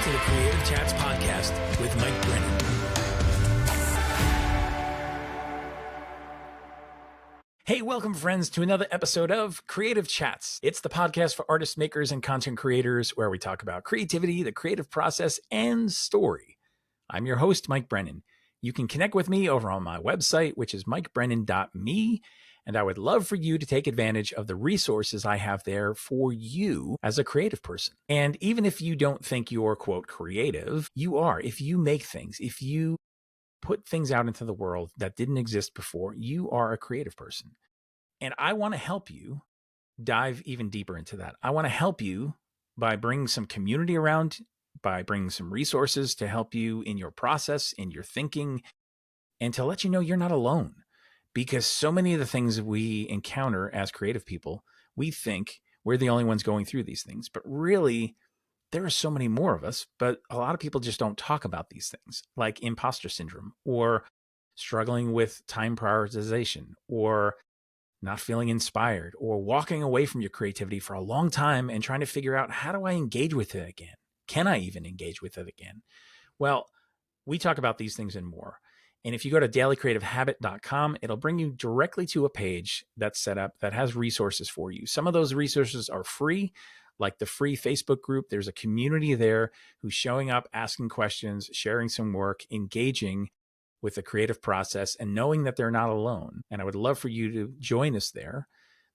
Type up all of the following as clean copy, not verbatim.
Welcome to the Creative Chats podcast with Mike Brennan. Hey, welcome friends to another episode of Creative Chats. It's the podcast for artists, makers, and content creators where we talk about creativity, the creative process, and story. I'm your host, Mike Brennan. You can connect with me over on my website, which is mikebrennan.me. And I would love for you to take advantage of the resources I have there for you as a creative person. And even if you don't think you're, quote, creative, you are. If you make things, if you put things out into the world that didn't exist before, you are a creative person. And I want to help you dive even deeper into that. I want to help you by bringing some community around, by bringing some resources to help you in your process, in your thinking, and to let you know you're not alone. Because so many of the things we encounter as creative people, we think we're the only ones going through these things. But really, there are so many more of us, but a lot of people just don't talk about these things, like imposter syndrome or struggling with time prioritization or not feeling inspired or walking away from your creativity for a long time and trying to figure out, how do I engage with it again? Can I even engage with it again? Well, we talk about these things and more. And if you go to dailycreativehabit.com, it'll bring you directly to a page that's set up that has resources for you. Some of those resources are free, like the free Facebook group. There's a community there who's showing up, asking questions, sharing some work, engaging with the creative process, and knowing that they're not alone. And I would love for you to join us there.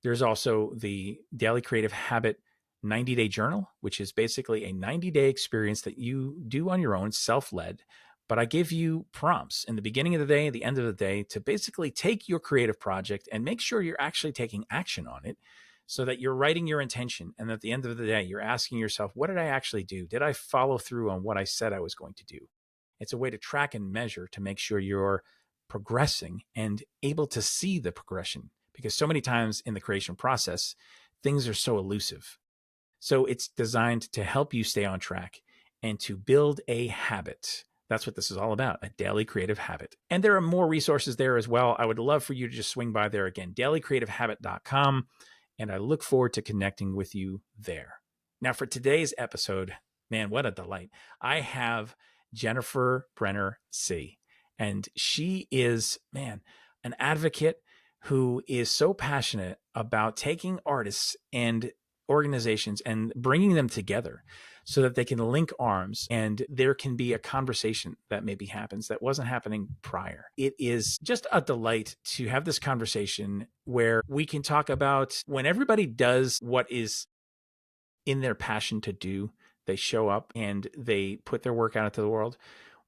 There's also the Daily Creative Habit 90-day journal, which is basically a 90-day experience that you do on your own, self-led. But I give you prompts in the beginning of the day, at the end of the day, to basically take your creative project and make sure you're actually taking action on it, so that you're writing your intention. And at the end of the day, you're asking yourself, what did I actually do? Did I follow through on what I said I was going to do? It's a way to track and measure to make sure you're progressing and able to see the progression, because so many times in the creation process, things are so elusive. So it's designed to help you stay on track and to build a habit. That's what this is all about, a daily creative habit. And there are more resources there as well. I would love for you to just swing by there again, dailycreativehabit.com. And I look forward to connecting with you there. Now, for today's episode, man, what a delight. I have Jennifer Brener Seay. And she is, man, an advocate who is so passionate about taking artists and organizations and bringing them together so that they can link arms and there can be a conversation that maybe happens that wasn't happening prior. It is just a delight to have this conversation where we can talk about when everybody does what is in their passion to do, they show up and they put their work out into the world.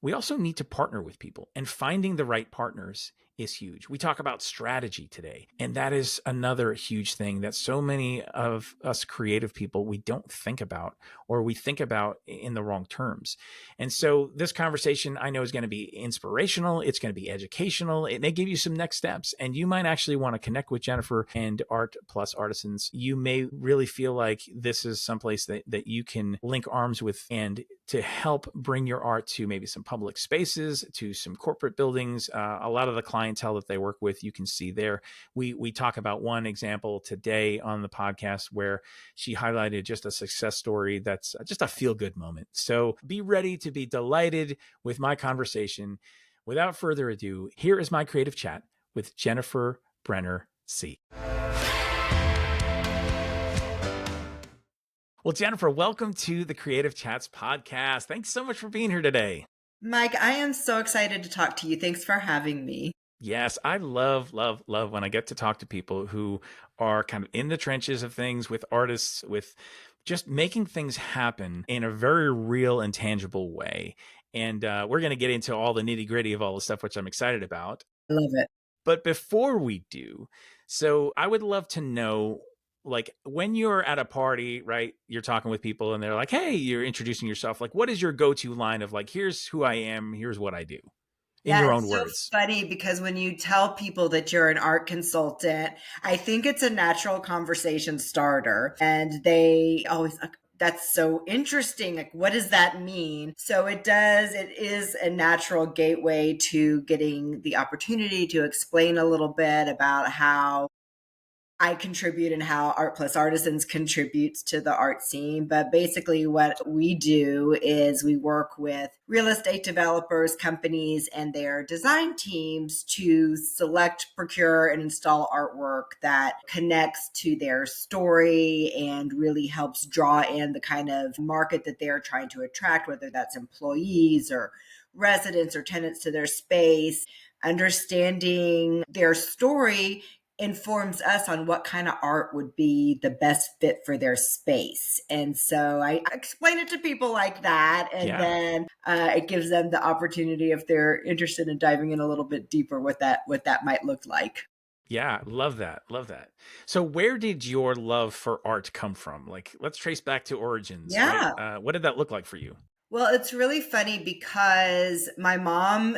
We also need to partner with people, and finding the right partners is huge. We talk about strategy today, and that is another huge thing that so many of us creative people, we don't think about, or we think about in the wrong terms. And so this conversation, I know, is going to be inspirational. It's going to be educational. It may give you some next steps, and you might actually want to connect with Jennifer and Art Plus Artisans. You may really feel like this is someplace that you can link arms with, and to help bring your art to maybe some public spaces, to some corporate buildings. A lot of the clientele that they work with, you can see there. We talk about one example today on the podcast where she highlighted just a success story that's just a feel-good moment. So be ready to be delighted with my conversation. Without further ado, here is my creative chat with Jennifer Brener Seay. Well, Jennifer, welcome to the Creative Chats podcast. Thanks so much for being here today. Mike, I am so excited to talk to you. Thanks for having me. Yes, I love when I get to talk to people who are kind of in the trenches of things, with artists, with just making things happen in a very real and tangible way. And we're going to get into all the nitty gritty of all the stuff, which I'm excited about. I love it. But before we do, so I would love to know, like, when you're at a party, right, you're talking with people and they're like, hey, you're introducing yourself. Like, what is your go-to line of like, here's who I am, here's what I do? In your own words. It's so funny because when you tell people that you're an art consultant, I think it's a natural conversation starter, and they always, that's so interesting. Like, what does that mean? So it is a natural gateway to getting the opportunity to explain a little bit about how I contribute and how Art Plus Artisans contributes to the art scene. But basically, what we do is we work with real estate developers, companies, and their design teams to select, procure, and install artwork that connects to their story and really helps draw in the kind of market that they're trying to attract, whether that's employees or residents or tenants to their space. Understanding their story informs us on what kind of art would be the best fit for their space. And so I explain it to people like that. And Yeah. then it gives them the opportunity, if they're interested in diving in a little bit deeper, what that might look like. Yeah, love that. Love that. So where did your love for art come from? Like, let's trace back to origins, right? Yeah. What did that look like for you? Well, it's really funny because my mom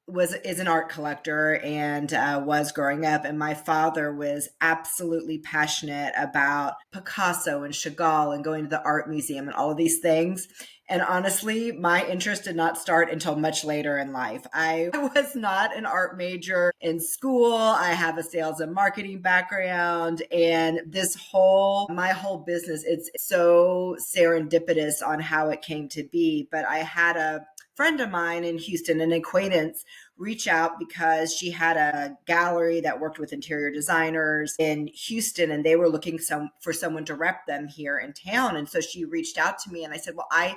is an art collector and was growing up, and my father was absolutely passionate about Picasso and Chagall and going to the art museum and all of these things. And honestly, my interest did not start until much later in life. I was not an art major in school. I have a sales and marketing background, and my whole business, it's so serendipitous on how it came to be. But I had a friend of mine in Houston, an acquaintance, reach out because she had a gallery that worked with interior designers in Houston, and they were looking for someone to rep them here in town. And so she reached out to me, and I said, well, I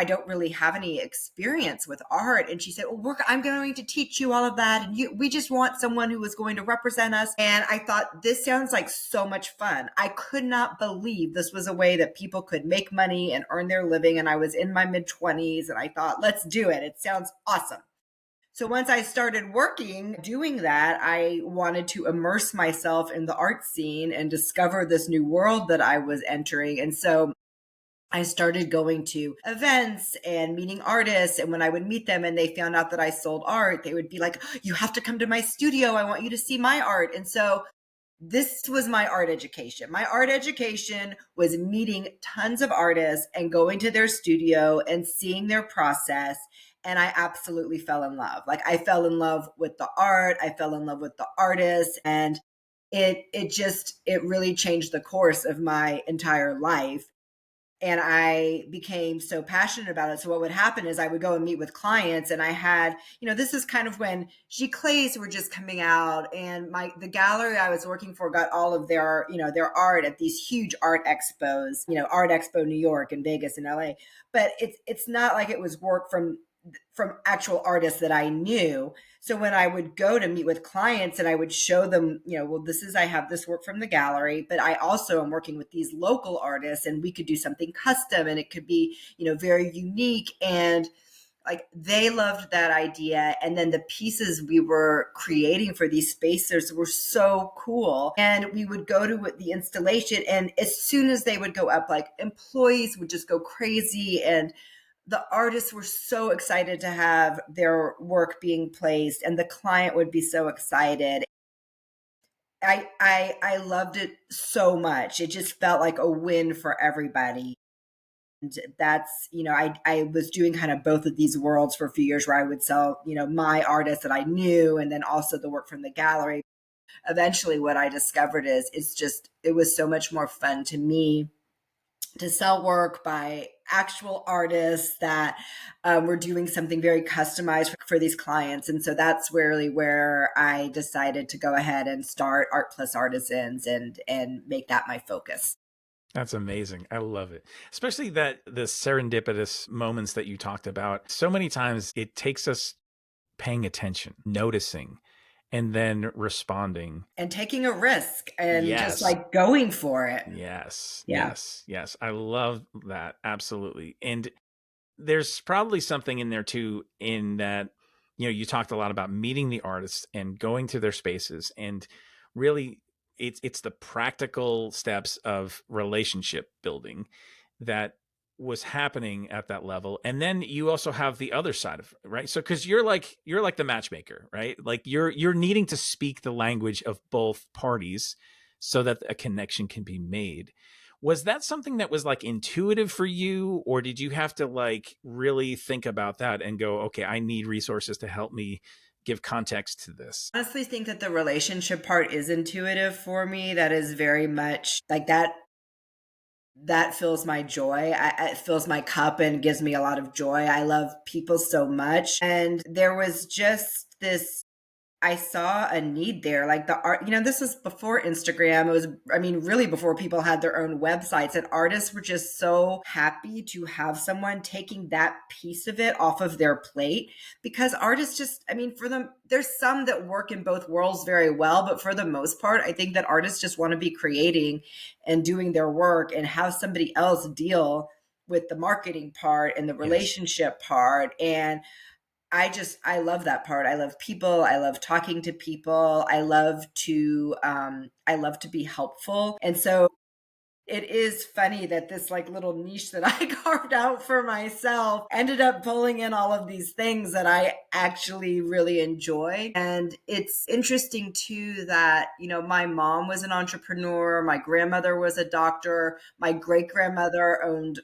don't really have any experience with art. And she said, well, I'm going to teach you all of that. And we just want someone who is going to represent us. And I thought, this sounds like so much fun. I could not believe this was a way that people could make money and earn their living. And I was in my mid-20s, and I thought, let's do it. It sounds awesome. So once I started working doing that, I wanted to immerse myself in the art scene and discover this new world that I was entering. And so I started going to events and meeting artists. And when I would meet them and they found out that I sold art, they would be like, you have to come to my studio. I want you to see my art. And so this was my art education. My art education was meeting tons of artists and going to their studio and seeing their process. And I absolutely fell in love. Like, I fell in love with the art. I fell in love with the artists. And it really changed the course of my entire life. And I became so passionate about it. So what would happen is I would go and meet with clients, and I had, this is kind of when Giclées were just coming out, and the gallery I was working for got all of their art at these huge art expos, Art Expo New York and Vegas and LA. But it's not like it was work from actual artists that I knew. So when I would go to meet with clients and I would show them, well, I have this work from the gallery, but I also am working with these local artists, and we could do something custom, and it could be, very unique. And like, they loved that idea. And then the pieces we were creating for these spaces were so cool. And we would go to the installation, and as soon as they would go up, like, employees would just go crazy, and the artists were so excited to have their work being placed, and the client would be so excited. I loved it so much. It just felt like a win for everybody. And that's, I was doing kind of both of these worlds for a few years, where I would sell, my artists that I knew, and then also the work from the gallery. Eventually what I discovered is it was so much more fun to me to sell work by actual artists that were doing something very customized for these clients. And so that's really where I decided to go ahead and start Art Plus Artisans and make that my focus. That's amazing. I love it. Especially the serendipitous moments that you talked about. So many times it takes us paying attention, noticing, and then responding. And taking a risk and just Yes. like going for it. Yes. Yeah. Yes. I love that. Absolutely. And there's probably something in there too, in that, you talked a lot about meeting the artists and going to their spaces, and really it's the practical steps of relationship building that was happening at that level. And then you also have the other side of it, right? So because you're like the matchmaker, right? Like you're needing to speak the language of both parties so that a connection can be made. Was that something that was like intuitive for you, or did you have to like really think about that and go, okay, I need resources to help me give context to this? I honestly think that the relationship part is intuitive for me. That is very much like that fills my joy. It fills my cup and gives me a lot of joy. I love people so much. And there was just this, I saw a need there. Like the art, this was before Instagram. It was, I mean, really before people had their own websites, and artists were just so happy to have someone taking that piece of it off of their plate, because artists just, I mean, for them, there's some that work in both worlds very well, but for the most part, I think that artists just want to be creating and doing their work and have somebody else deal with the marketing part and the Yes. relationship part. And I love that part. I love people. I love talking to people. I love to be helpful. And so it is funny that this like little niche that I carved out for myself ended up pulling in all of these things that I actually really enjoy. And it's interesting too that, my mom was an entrepreneur, my grandmother was a doctor, my great grandmother owned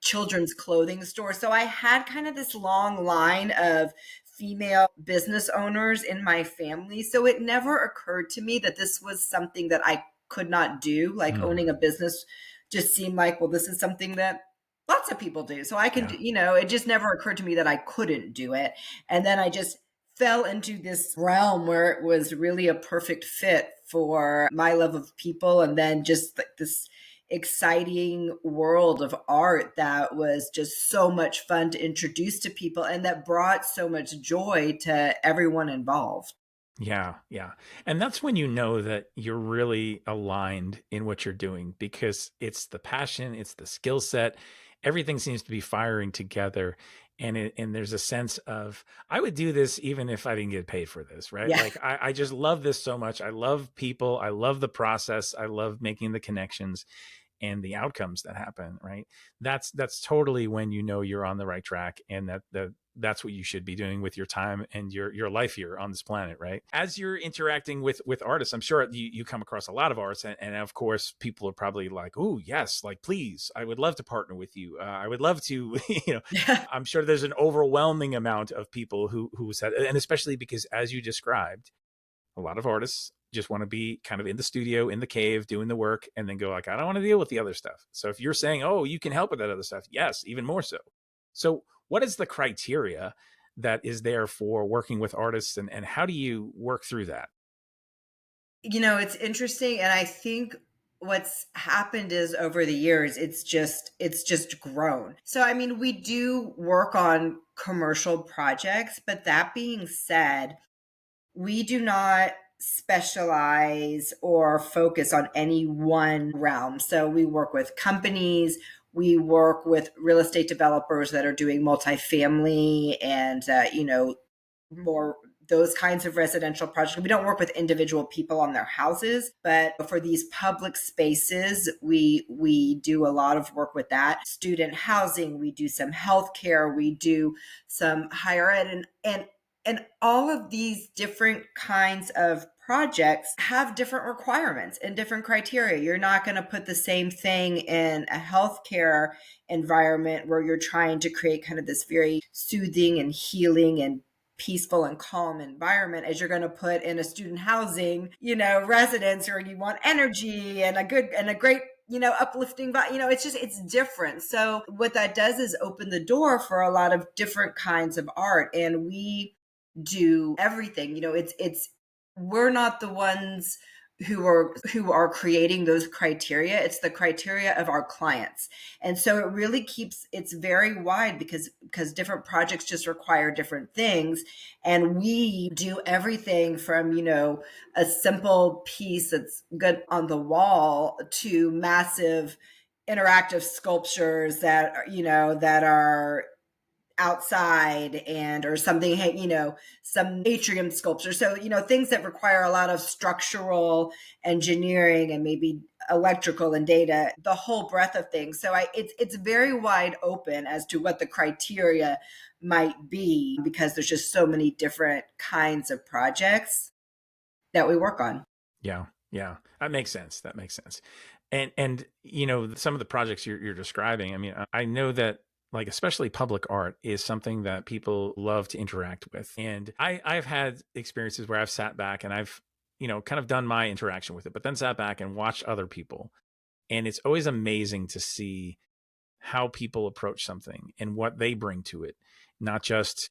children's clothing store. So I had kind of this long line of female business owners in my family. So it never occurred to me that this was something that I could not do. Like owning a Mm, business just seemed like, well, this is something that lots of people do. So I can yeah. do, it just never occurred to me that I couldn't do it. And then I just fell into this realm where it was really a perfect fit for my love of people. And then just like this exciting world of art that was just so much fun to introduce to people and that brought so much joy to everyone involved. Yeah, yeah. And that's when you know that you're really aligned in what you're doing, because it's the passion, it's the skill set, everything seems to be firing together. And there's a sense of, I would do this even if I didn't get paid for this, right? Yeah. Like I just love this so much. I love people, I love the process, I love making the connections and the outcomes that happen, right? That's totally when you know you're on the right track, and that's what you should be doing with your time and your life here on this planet, right? As you're interacting with artists, I'm sure you come across a lot of artists, and of course people are probably like, oh yes, like please, I would love to partner with you, I would love to you know Yeah. I'm sure there's an overwhelming amount of people who said, and especially because as you described, a lot of artists just want to be kind of in the studio, in the cave, doing the work, and then go like, I don't want to deal with the other stuff. So if you're saying, oh, you can help with that other stuff, yes, even more so. So what is the criteria that is there for working with artists, and how do you work through that? It's interesting, and I think what's happened is over the years it's just grown. So I mean, we do work on commercial projects, but that being said, we do not specialize or focus on any one realm. So we work with companies, we work with real estate developers that are doing multifamily and more those kinds of residential projects. We don't work with individual people on their houses, but for these public spaces, we do a lot of work with that. Student housing, we do some healthcare, we do some higher ed, and all of these different kinds of projects have different requirements and different criteria. You're not going to put the same thing in a healthcare environment where you're trying to create kind of this very soothing and healing and peaceful and calm environment as you're going to put in a student housing, residence, or you want energy and a great uplifting, but it's different. So what that does is open the door for a lot of different kinds of art, and we do everything. It's we're not the ones who are creating those criteria. It's the criteria of our clients. And so it really keeps it's very wide because different projects just require different things. And we do everything from, a simple piece that's good on the wall to massive interactive sculptures that are outside, and or something, hey, some atrium sculpture. So things that require a lot of structural engineering and maybe electrical and data, the whole breadth of things. So it's very wide open as to what the criteria might be, because there's just so many different kinds of projects that we work on. Yeah, yeah, that makes sense. That makes sense. And some of the projects you're describing, I mean, I know that like especially public art is something that people love to interact with. And I've had experiences where I've sat back and I've, kind of done my interaction with it, but then sat back and watched other people. And it's always amazing to see how people approach something and what they bring to it, not just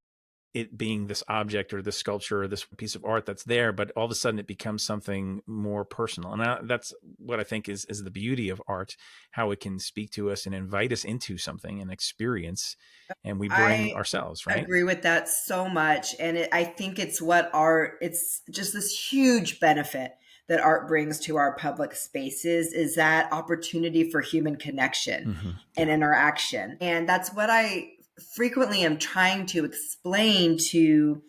it being this object or this sculpture or this piece of art that's there, but all of a sudden it becomes something more personal. And that's what I think is the beauty of art, how it can speak to us and invite us into something, an experience, and we bring I ourselves, right? agree with that so much. And I think it's just this huge benefit that art brings to our public spaces is that opportunity for human connection and Yeah. interaction. And that's what I frequently am trying to explain to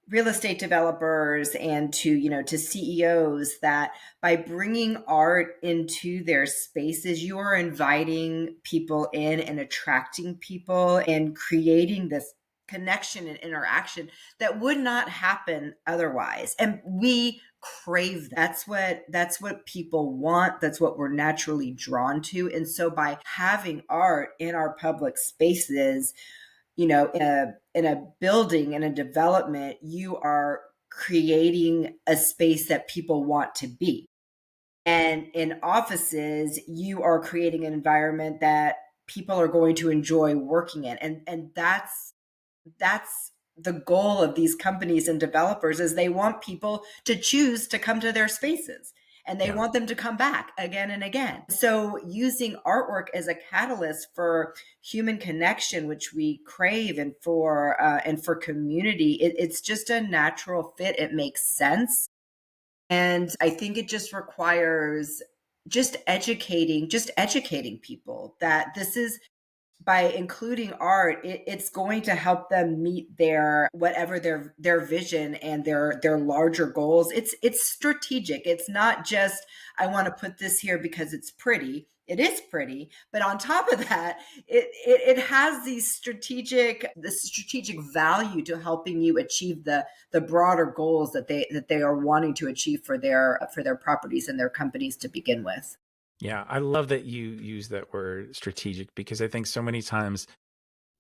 real estate developers and to CEOs, that by bringing art into their spaces, you are inviting people in and attracting people and creating this connection and interaction that would not happen otherwise. And we crave that. That's what people want. That's what we're naturally drawn to. And so by having art in our public spaces, in a building, in a development, you are creating a space that people want to be. And in offices, you are creating an environment that people are going to enjoy working in. And that's the goal of these companies and developers, is they want people to choose to come to their spaces, and they Yeah. want them to come back again and again. So using artwork as a catalyst for human connection, which we crave, and for community, it's just a natural fit. It makes sense. And I think it just requires just educating people that this is, by including art, it's going to help them meet their whatever their vision and their larger goals. It's strategic. It's not just, I want to put this here because it's pretty. It is pretty, but on top of that, it has the strategic value to helping you achieve the broader goals that they are wanting to achieve for their properties and their companies to begin with. Yeah. I love that you use that word strategic, because I think so many times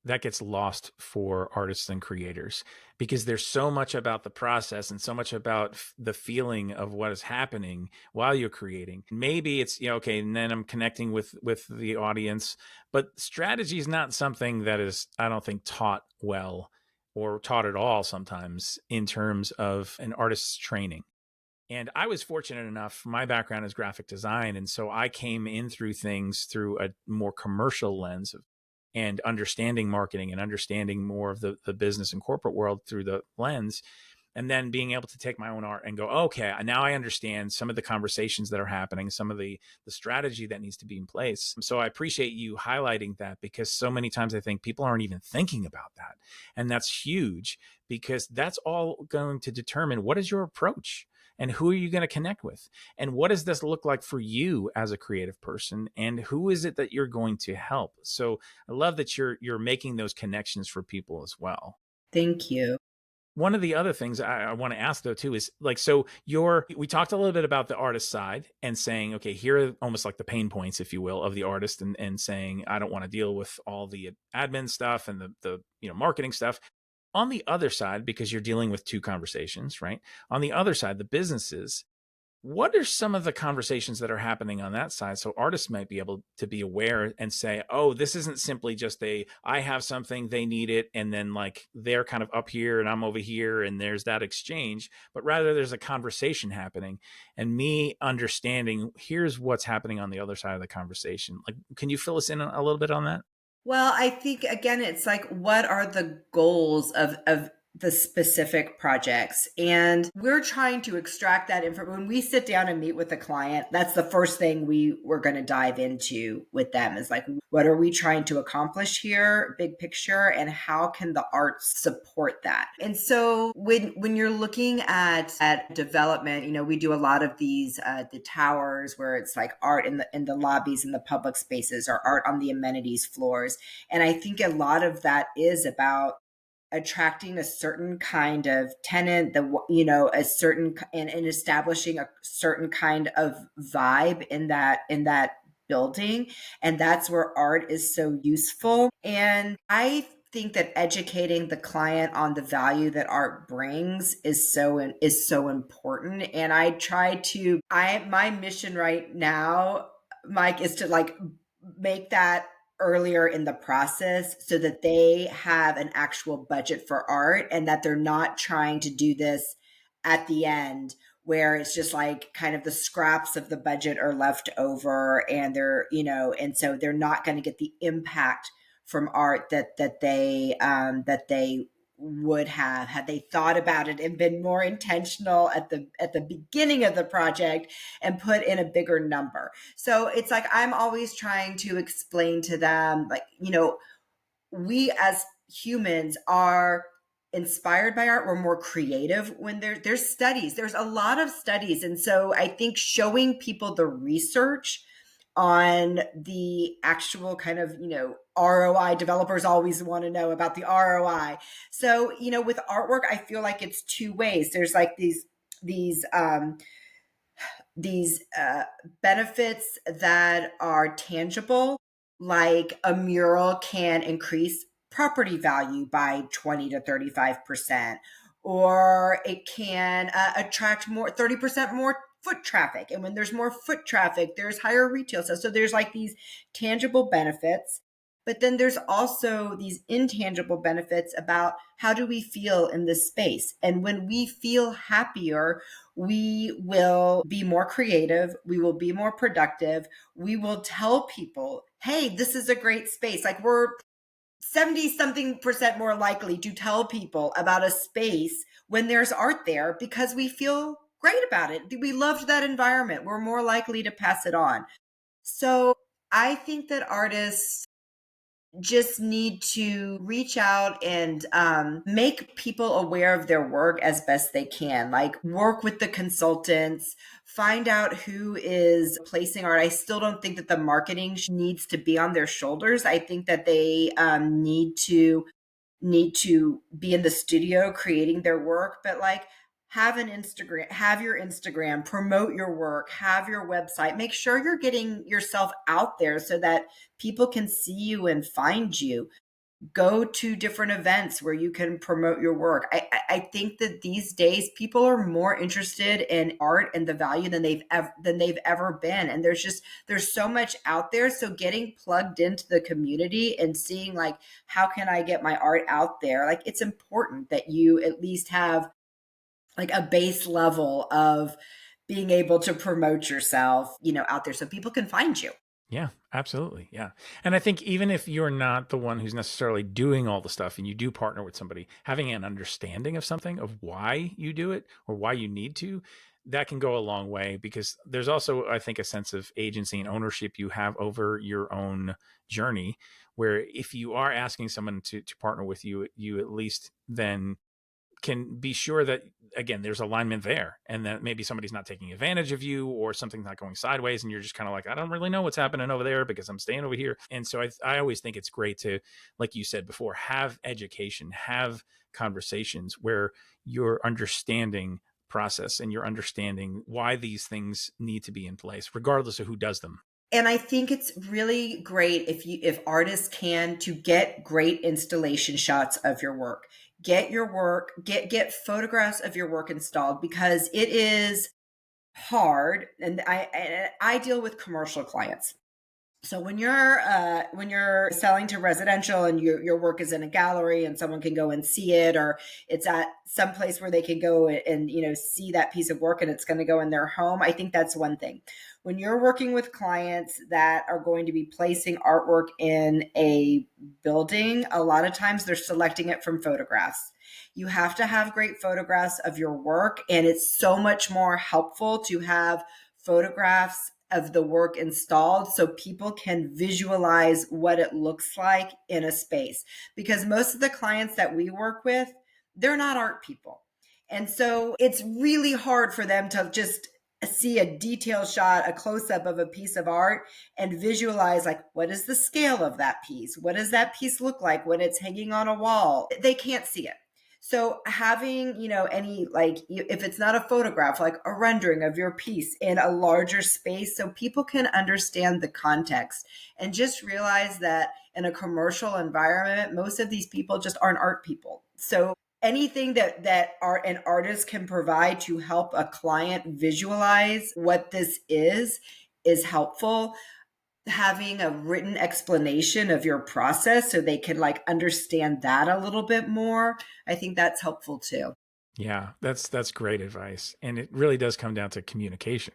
that gets lost for artists and creators, because there's so much about the process and so much about the feeling of what is happening while you're creating. Maybe it's, okay, and then I'm connecting with the audience, but strategy is not something that is, I don't think, taught well or taught at all sometimes in terms of an artist's training. And I was fortunate enough, my background is graphic design. And so I came in through things through a more commercial lens of, and understanding marketing and understanding more of the business and corporate world through the lens. And then being able to take my own art and go, okay, now I understand some of the conversations that are happening, some of the strategy that needs to be in place. So I appreciate you highlighting that, because so many times I think people aren't even thinking about that. And that's huge, because that's all going to determine what is your approach and who are you going to connect with, and what does this look like for you as a creative person, and who is it that you're going to help. So I love that you're making those connections for people as well. Thank you. One of the other things I want to ask though too is, like, so we talked a little bit about the artist side and saying, okay, here are almost like the pain points, if you will, of the artist, and saying, I don't want to deal with all the admin stuff and the marketing stuff. On the other side, because you're dealing with two conversations, right? On the other side, the businesses, what are some of the conversations that are happening on that side? So artists might be able to be aware and say, oh, this isn't simply just I have something, they need it, and then like they're kind of up here and I'm over here and there's that exchange, but rather there's a conversation happening, and me understanding here's what's happening on the other side of the conversation. Like, can you fill us in a little bit on that? Well, I think again, it's like, what are the goals of the specific projects? And we're trying to extract that information. When we sit down and meet with the client, that's the first thing we're going to dive into with them, is like, what are we trying to accomplish here, big picture, and how can the arts support that? And so when you're looking at development, we do a lot of these the towers, where it's like art in the lobbies and the public spaces, or art on the amenities floors. And I think a lot of that is about attracting a certain kind of tenant, a certain, and establishing a certain kind of vibe in that building. And that's where art is so useful. And I think that educating the client on the value that art brings is so important. And I try to, my mission right now, Mike, is to like make that earlier in the process so that they have an actual budget for art and that they're not trying to do this at the end where it's just like kind of the scraps of the budget are left over and they're, and so they're not going to get the impact from art that they would have had they thought about it and been more intentional at the beginning of the project and put in a bigger number. So it's like I'm always trying to explain to them, like, we as humans are inspired by art. We're more creative when there's studies. There's a lot of studies. And so I think showing people the research on the actual kind of, ROI, developers always want to know about the ROI. So, with artwork, I feel like it's two ways. There's like these benefits that are tangible, like a mural can increase property value by 20 to 35%, or it can attract 30% more foot traffic. And when there's more foot traffic, there's higher retail sales. So there's like these tangible benefits. But then there's also these intangible benefits about how do we feel in this space. And when we feel happier, we will be more creative. We will be more productive. We will tell people, hey, this is a great space. Like we're 70 something percent more likely to tell people about a space when there's art there because we feel great about it. We loved that environment. We're more likely to pass it on. So I think that artists just need to reach out and make people aware of their work as best they can. Like work with the consultants, find out who is placing art. I still don't think that the marketing needs to be on their shoulders. I think that they need to be in the studio creating their work, but like have your Instagram, promote your work, have your website, make sure you're getting yourself out there so that people can see you and find you. Go to different events where you can promote your work. I think that these days people are more interested in art and the value than they've ever been. And there's so much out there. So getting plugged into the community and seeing like, how can I get my art out there? Like it's important that you at least have like a base level of being able to promote yourself, out there so people can find you. Yeah, absolutely. Yeah. And I think even if you're not the one who's necessarily doing all the stuff and you do partner with somebody, having an understanding of something, of why you do it or why you need to, that can go a long way because there's also, I think, a sense of agency and ownership you have over your own journey, where if you are asking someone to partner with you, you at least then can be sure that, again, there's alignment there and that maybe somebody's not taking advantage of you or something's not going sideways and you're just kind of like, I don't really know what's happening over there because I'm staying over here. And so I always think it's great to, like you said before, have education, have conversations where you're understanding process and you're understanding why these things need to be in place, regardless of who does them. And I think it's really great if artists can to get great installation shots of your work. Get your work, get photographs of your work installed because it is hard. And I deal with commercial clients. So when you're selling to residential and your work is in a gallery and someone can go and see it, or it's at some place where they can go and see that piece of work and it's going to go in their home, I think that's one thing. When you're working with clients that are going to be placing artwork in a building, a lot of times they're selecting it from photographs. You have to have great photographs of your work, and it's so much more helpful to have photographs of the work installed so people can visualize what it looks like in a space. Because most of the clients that we work with, they're not art people. And so it's really hard for them to just see a detailed shot, a close-up of a piece of art and visualize like, what is the scale of that piece? What does that piece look like when it's hanging on a wall? They can't see it. So having, any, like, if it's not a photograph, like a rendering of your piece in a larger space so people can understand the context and just realize that in a commercial environment, most of these people just aren't art people. So anything that art and artists can provide to help a client visualize what this is helpful. Having a written explanation of your process so they can like understand that a little bit more, I think that's helpful too. Yeah, that's great advice. And it really does come down to communication.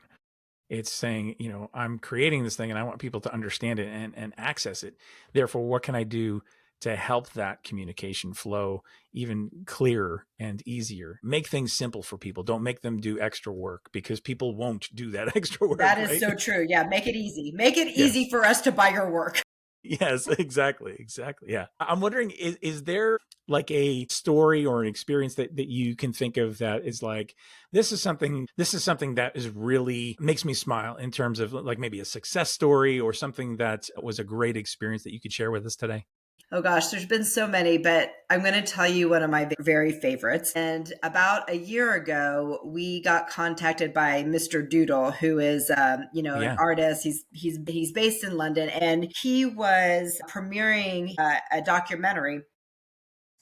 It's saying, I'm creating this thing and I want people to understand it and access it. Therefore, what can I do to help that communication flow even clearer and easier? Make things simple for people. Don't make them do extra work, because people won't do that extra work, That is right? so true. Yeah, make it easy. Make it easy Yes. for us to buy your work. Yes, exactly. Exactly. Yeah. I'm wondering, is there like a story or an experience that you can think of that is like, this is something that is really makes me smile, in terms of like maybe a success story or something that was a great experience that you could share with us today? Oh gosh, there's been so many, but I'm going to tell you one of my very favorites. And about a year ago, we got contacted by Mr. Doodle, who is, an Yeah. artist. He's based in London, and he was premiering a documentary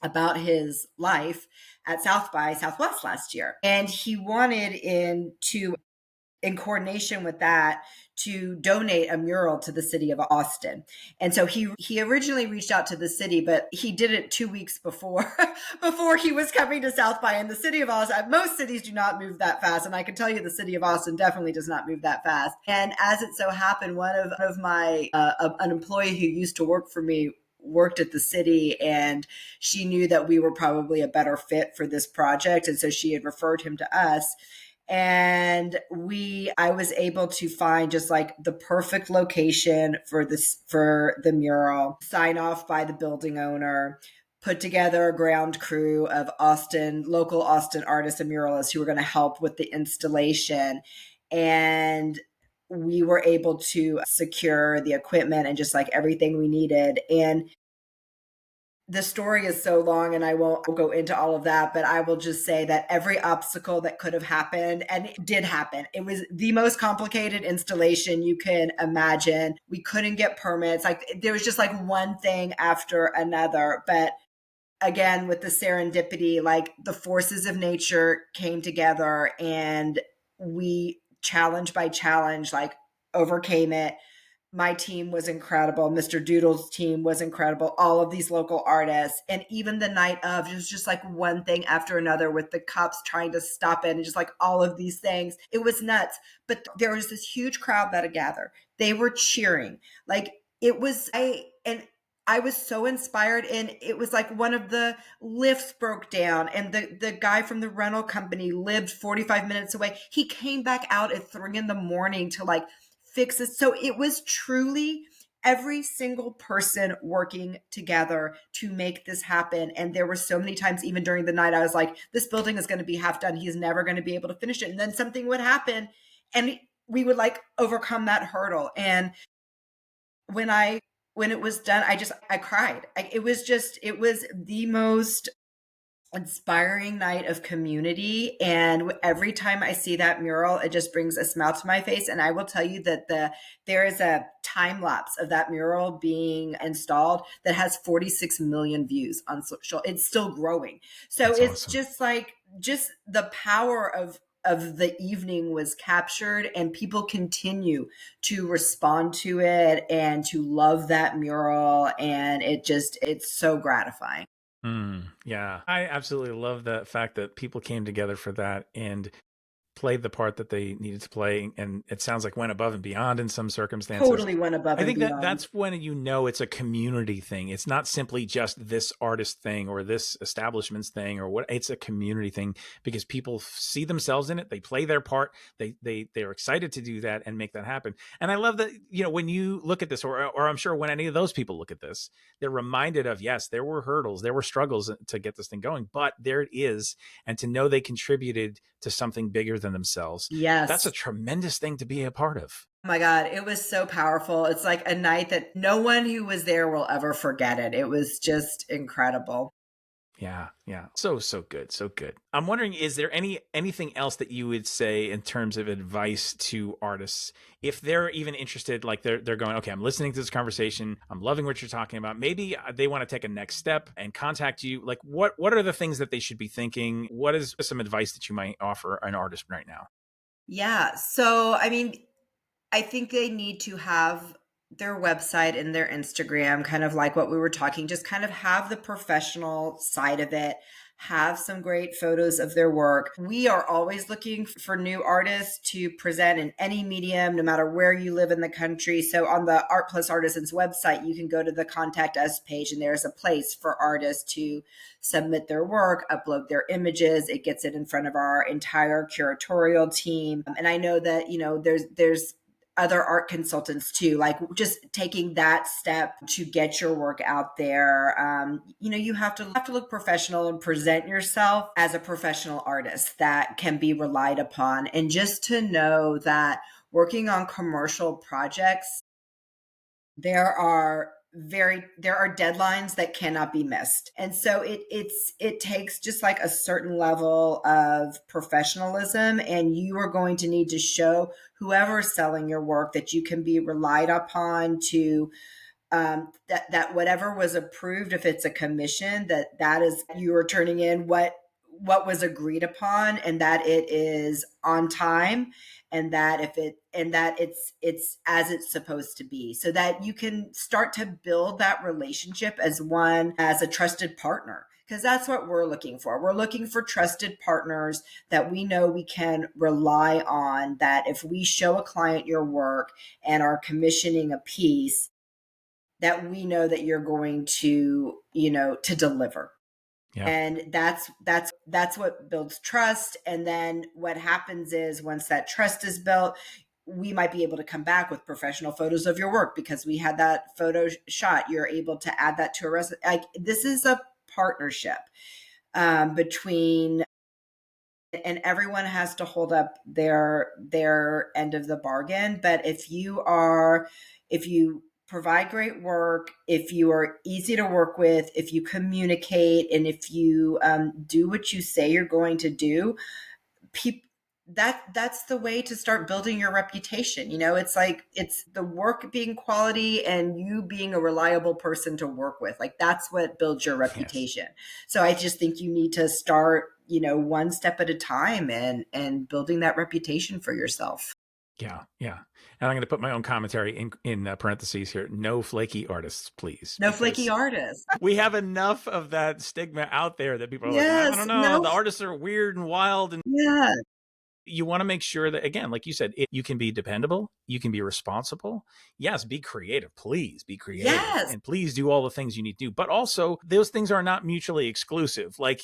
about his life at South by Southwest last year. And he wanted in coordination with that, to donate a mural to the city of Austin. And so he originally reached out to the city, but he did it 2 weeks before before he was coming to South by. And the city of Austin, most cities do not move that fast, and I can tell you the city of Austin definitely does not move that fast. And as it so happened, one of my an employee who used to work for me worked at the city, and she knew that we were probably a better fit for this project, and so she had referred him to us. And I was able to find just like the perfect location for the mural, sign off by the building owner, put together a ground crew of local Austin artists and muralists who were going to help with the installation. And we were able to secure the equipment and just like everything we needed. And the story is so long and I won't go into all of that, but I will just say that every obstacle that could have happened, and it did happen. It was the most complicated installation you can imagine. We couldn't get permits. Like there was just like one thing after another. But again, with the serendipity, like the forces of nature came together, and we, challenge by challenge, like overcame it. My team was incredible. Mr. Doodle's team was incredible. All of these local artists. And even the night of, it was just like one thing after another, with the cops trying to stop it and just like all of these things. It was nuts. But there was this huge crowd that had gathered. They were cheering. Like it was, I was so inspired. And it was like one of the lifts broke down, and the guy from the rental company lived 45 minutes away. He came back out at 3 a.m. to like fix it. So it was truly every single person working together to make this happen. And there were so many times, even during the night, I was like, this building is going to be half done. He's never going to be able to finish it. And then something would happen and we would like overcome that hurdle. And when it was done, I cried. It was the most inspiring night of community. And every time I see that mural, it just brings a smile to my face. And I will tell you that there is a time lapse of that mural being installed that has 46 million views on social. It's still growing. So That's it's awesome. just like, just the power of the evening was captured, and people continue to respond to it and to love that mural. And it's so gratifying. Yeah. I absolutely love the fact that people came together for that and played the part that they needed to play, and it sounds like went above and beyond in some circumstances. Totally went above I and think that beyond. that's when it's a community thing. It's not simply just this artist thing or this establishment's thing or what. It's a community thing, because people see themselves in it. They play their part. They're excited to do that and make that happen. And I love that, when you look at this, or I'm sure when any of those people look at this, they're reminded of, yes, there were hurdles, there were struggles to get this thing going, but there it is. And to know they contributed to something bigger than themselves, that's a Yes. tremendous thing to be a part of. Oh my God, it was so powerful. It's like a night that no one who was there will ever forget it. It was just incredible. Yeah, yeah. So good, so good. I'm wondering, is there anything else that you would say in terms of advice to artists if they're even interested? Like they're going, okay, I'm listening to this conversation, I'm loving what you're talking about. Maybe they want to take a next step and contact you. Like, what are the things that they should be thinking? What is some advice that you might offer an artist right now? Yeah. So, I mean, I think they need to have their website and their Instagram, kind of like what we were talking, just kind of have the professional side of it, have some great photos of their work. We are always looking for new artists to present in any medium, no matter where you live in the country. So on the Art Plus Artisans website, you can go to the Contact Us page, and there's a place for artists to submit their work, upload their images. It gets it in front of our entire curatorial team. And I know that, there's other art consultants too, like just taking that step to get your work out there. You have to look professional and present yourself as a professional artist that can be relied upon. And just to know that working on commercial projects, there are deadlines that cannot be missed. And so it takes just like a certain level of professionalism, and you are going to need to show whoever's selling your work that you can be relied upon to that whatever was approved, if it's a commission, that is, you are turning in what was agreed upon, and that it is on time, and that it's as it's supposed to be, so that you can start to build that relationship as a trusted partner, because that's what we're looking for. We're looking for trusted partners that we know we can rely on, that if we show a client your work and are commissioning a piece, that we know that you're going to deliver. Yeah. And that's what builds trust. And then what happens is, once that trust is built, we might be able to come back with professional photos of your work because we had that photo shot. You're able to add that to a resume. Like, this is a partnership between, and everyone has to hold up their end of the bargain. But if you provide great work, if you are easy to work with, if you communicate, and if you do what you say you're going to do, that's the way to start building your reputation. It's like, it's the work being quality and you being a reliable person to work with. Like, that's what builds your Yes. reputation. So I just think you need to start, one step at a time, and building that reputation for yourself. Yeah, yeah. And I'm going to put my own commentary in parentheses here. No flaky artists, please, No flaky because artist. we have enough of that stigma out there that people are like, I Yes. don't know, No. the artists are weird and wild. And Yeah. you want to make sure that, again, like you said, you can be dependable, you can be responsible. Yes, be creative. Please be creative. Yes. And please do all the things you need to do. But also, those things are not mutually exclusive. Like,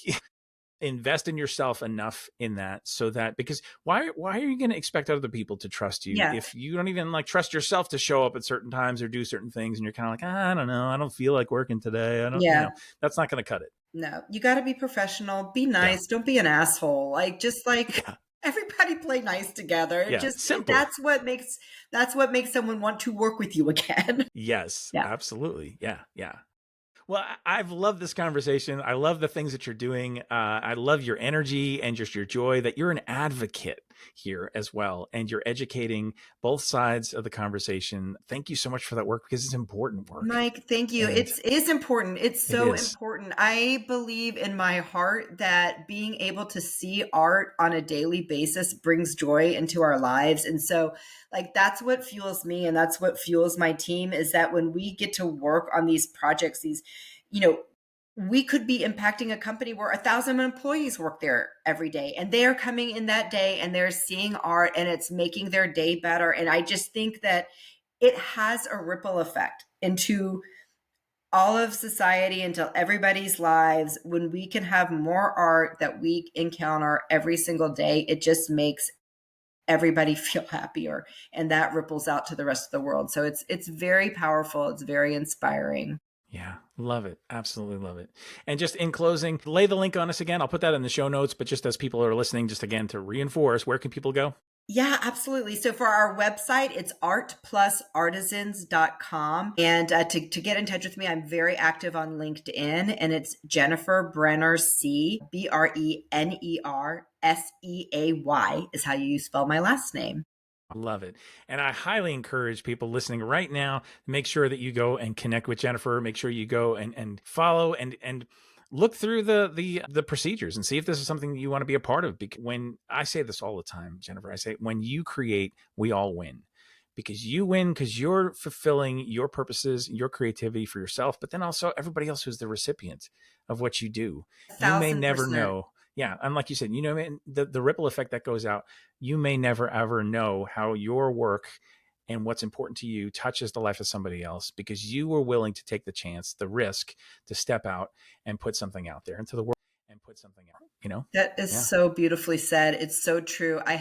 invest in yourself enough in that, so that, because why are you going to expect other people to trust you Yeah. if you don't even like trust yourself to show up at certain times or do certain things, and you're kind of like, I don't know, I don't feel like working today, I don't, Yeah. that's not going to cut it. No, you got to be professional, be Yeah. nice, don't be an asshole. Like, just like, Yeah. everybody play nice together. Yeah, Just, simple. that's what makes someone want to work with you again. Yes, Yeah. absolutely. Yeah, yeah. Well, I've loved this conversation. I love the things that you're doing. I love your energy and just your joy, that you're an advocate here as well. And you're educating both sides of the conversation. Thank you so much for that work, because it's important work. Mike, thank you. And It is important. It's it so is. important. I believe in my heart that being able to see art on a daily basis brings joy into our lives. And so, like, that's what fuels me, and that's what fuels my team, is that when we get to work on these projects, you know, we could be impacting a company where 1,000 employees work there every day, and they're coming in that day and they're seeing art, and it's making their day better. And I just think that it has a ripple effect into all of society, into everybody's lives. When we can have more art that we encounter every single day, it just makes everybody feel happier, and that ripples out to the rest of the world. So it's very powerful. It's very inspiring. Yeah, love it. Absolutely love it. And just in closing, lay the link on us again. I'll put that in the show notes, but just as people are listening, just again to reinforce, where can people go? Yeah, absolutely. So for our website, it's artplusartisans.com. And to get in touch with me, I'm very active on LinkedIn, and it's Jennifer Brener Seay, BrenerSeay is how you spell my last name. I love it. And I highly encourage people listening right now, make sure that you go and connect with Jennifer. Make sure you go and follow and look through the procedures and see if this is something that you want to be a part of. Because when I say this all the time, Jennifer, I say, when you create, we all win. Because you win because you're fulfilling your purposes, your creativity for yourself, but then also everybody else who's the recipient of what you do. You may never 1,000%. know. Yeah. And like you said, the ripple effect that goes out, you may never ever know how your work and what's important to you touches the life of somebody else because you were willing to take the chance, the risk to step out and put something out there into the world and put something out, That is Yeah. so beautifully said. It's so true. I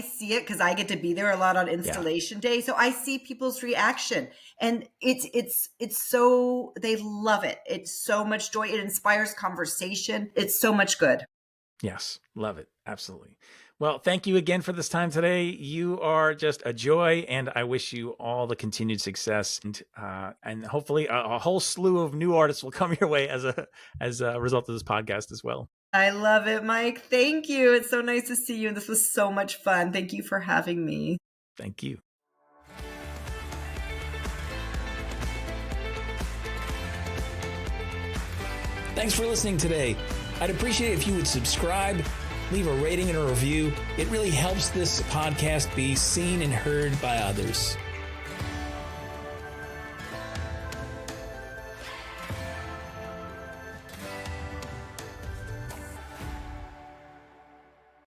see it because I get to be there a lot on installation day. So I see people's reaction, and it's so, they love it. It's so much joy. It inspires conversation. It's so much good. Yes. Love it. Absolutely. Well, thank you again for this time today. You are just a joy, and I wish you all the continued success. And hopefully a whole slew of new artists will come your way as a result of this podcast as well. I love it, Mike. Thank you. It's so nice to see you. And this was so much fun. Thank you for having me. Thank you. Thanks for listening today. I'd appreciate it if you would subscribe, leave a rating and a review. It really helps this podcast be seen and heard by others.